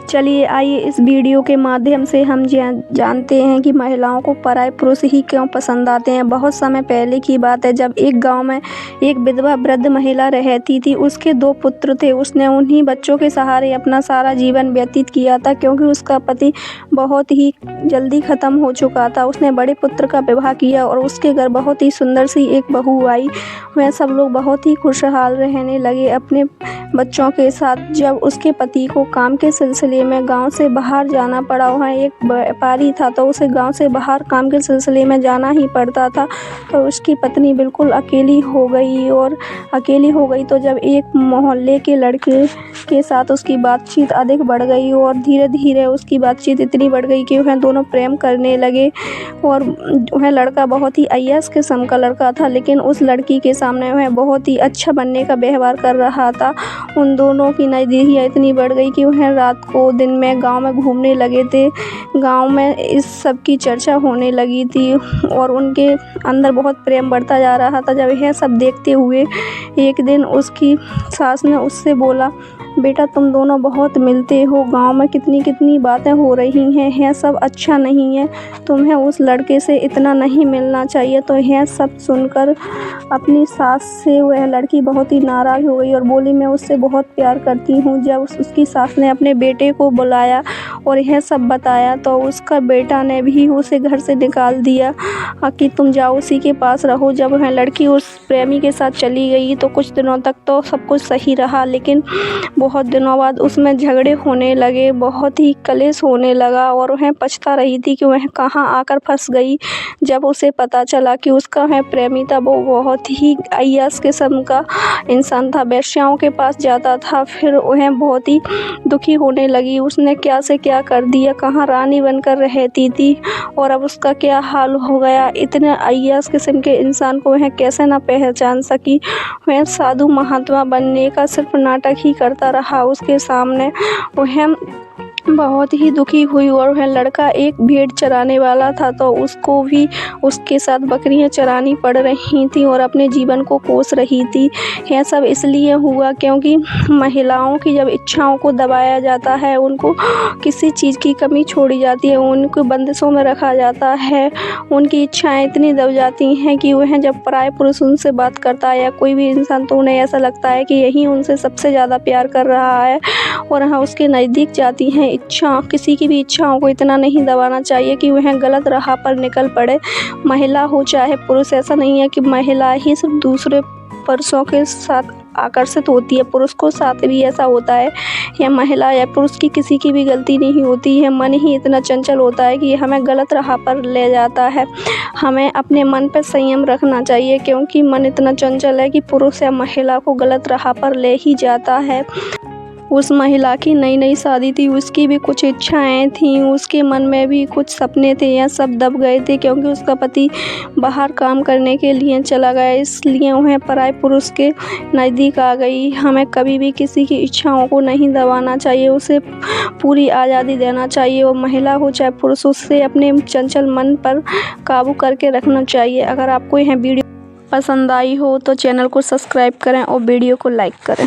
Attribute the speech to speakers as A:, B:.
A: चलिए आइए इस वीडियो के माध्यम से हम जानते हैं कि महिलाओं को पराये पुरुष ही क्यों पसंद आते हैं। बहुत समय पहले की बात है, जब एक गांव में एक विधवा वृद्ध महिला रहती थी। उसके 2 पुत्र थे। उसने उन्हीं बच्चों के सहारे अपना सारा जीवन व्यतीत किया था, क्योंकि उसका पति बहुत ही जल्दी ख़त्म हो चुका था। उसने बड़े पुत्र का विवाह किया और उसके घर बहुत ही सुंदर सी एक बहू आई। वह सब लोग बहुत ही खुशहाल रहने लगे अपने बच्चों के साथ। जब उसके पति को काम के सिलसिले में गांव से बाहर जाना पड़ा, वहाँ एक व्यापारी था तो उसे गांव से बाहर काम के सिलसिले में जाना ही पड़ता था, तो उसकी पत्नी बिल्कुल अकेली हो गई। तो जब एक मोहल्ले के लड़के के साथ उसकी बातचीत अधिक बढ़ गई और धीरे धीरे उसकी बातचीत इतनी बढ़ गई कि वह दोनों प्रेम करने लगे। और वह लड़का बहुत ही अय्याश किस्म का लड़का था, लेकिन उस लड़की के सामने वह बहुत ही अच्छा बनने का व्यवहार कर रहा था। उन दोनों की नज़दीकियाँ इतनी बढ़ गई कि वह रात को दिन में गांव में घूमने लगे थे। गांव में इस सब की चर्चा होने लगी थी और उनके अंदर बहुत प्रेम बढ़ता जा रहा था। जब यह सब देखते हुए एक दिन उसकी सास ने उससे बोला, बेटा तुम दोनों बहुत मिलते हो, गांव में कितनी बातें हो रही हैं, यह सब अच्छा नहीं है, तुम्हें उस लड़के से इतना नहीं मिलना चाहिए। तो यह सब सुनकर अपनी सास से वह लड़की बहुत ही नाराज़ हो गई और बोली, मैं उससे बहुत प्यार करती हूँ। जब उसकी सास ने अपने बेटे को बुलाया और यह सब बताया, तो उसका बेटा ने भी उसे घर से निकाल दिया कि तुम जाओ उसी के पास रहो। जब वह लड़की उस प्रेमी के साथ चली गई तो कुछ दिनों तक तो सब कुछ सही रहा, लेकिन बहुत दिनों बाद उसमें झगड़े होने लगे, बहुत ही कलेश होने लगा और वह पछता रही थी कि वह कहाँ आकर फंस गई। जब उसे पता चला कि उसका वह प्रेमी था, वो बहुत ही अय्याश किस्म का इंसान था, वेश्याओं के पास जाता था, फिर वह बहुत ही दुखी होने लगी। उसने क्या से क्या कर दिया, कहाँ रानी बनकर रहती थी और अब उसका क्या हाल हो गया। इतने अय्याश किस्म के इंसान को वह कैसे ना पहचान सकी। वह साधु महात्मा बनने का सिर्फ नाटक ही करता रहा उसके सामने। वह बहुत ही दुखी हुई और वह लड़का एक भेड़ चराने वाला था, तो उसको भी उसके साथ बकरियां चरानी पड़ रही थी और अपने जीवन को कोस रही थी। यह सब इसलिए हुआ क्योंकि महिलाओं की जब इच्छाओं को दबाया जाता है, उनको किसी चीज़ की कमी छोड़ी जाती है, उनको बंदिशों में रखा जाता है, उनकी इच्छाएं इतनी दब जाती हैं कि वह जब पराये पुरुष उनसे बात करता है या कोई भी इंसान, तो उन्हें ऐसा लगता है कि यही उनसे सबसे ज़्यादा प्यार कर रहा है और वह उसके नज़दीक जाती हैं। किसी की भी इच्छाओं को इतना नहीं दबाना चाहिए कि वह गलत राह पर निकल पड़े। महिला हो चाहे पुरुष, ऐसा नहीं है कि महिला ही सिर्फ दूसरे पुरुषों के साथ आकर्षित होती है, पुरुष को साथ भी ऐसा होता है। या महिला या पुरुष की किसी की भी गलती नहीं होती है, मन ही इतना चंचल होता है कि हमें गलत राह पर ले जाता है। हमें अपने मन पर संयम रखना चाहिए, क्योंकि मन इतना चंचल है कि पुरुष या महिला को गलत राह पर ले ही जाता है। उस महिला की नई शादी थी, उसकी भी कुछ इच्छाएं थीं, उसके मन में भी कुछ सपने थे, यह सब दब गए थे क्योंकि उसका पति बाहर काम करने के लिए चला गया, इसलिए वह पराये पुरुष के नज़दीक आ गई। हमें कभी भी किसी की इच्छाओं को नहीं दबाना चाहिए, उसे पूरी आज़ादी देना चाहिए और महिला हो चाहे पुरुष, उससे अपने चंचल मन पर काबू करके रखना चाहिए। अगर आपको यह वीडियो पसंद आई हो तो चैनल को सब्सक्राइब करें और वीडियो को लाइक करें।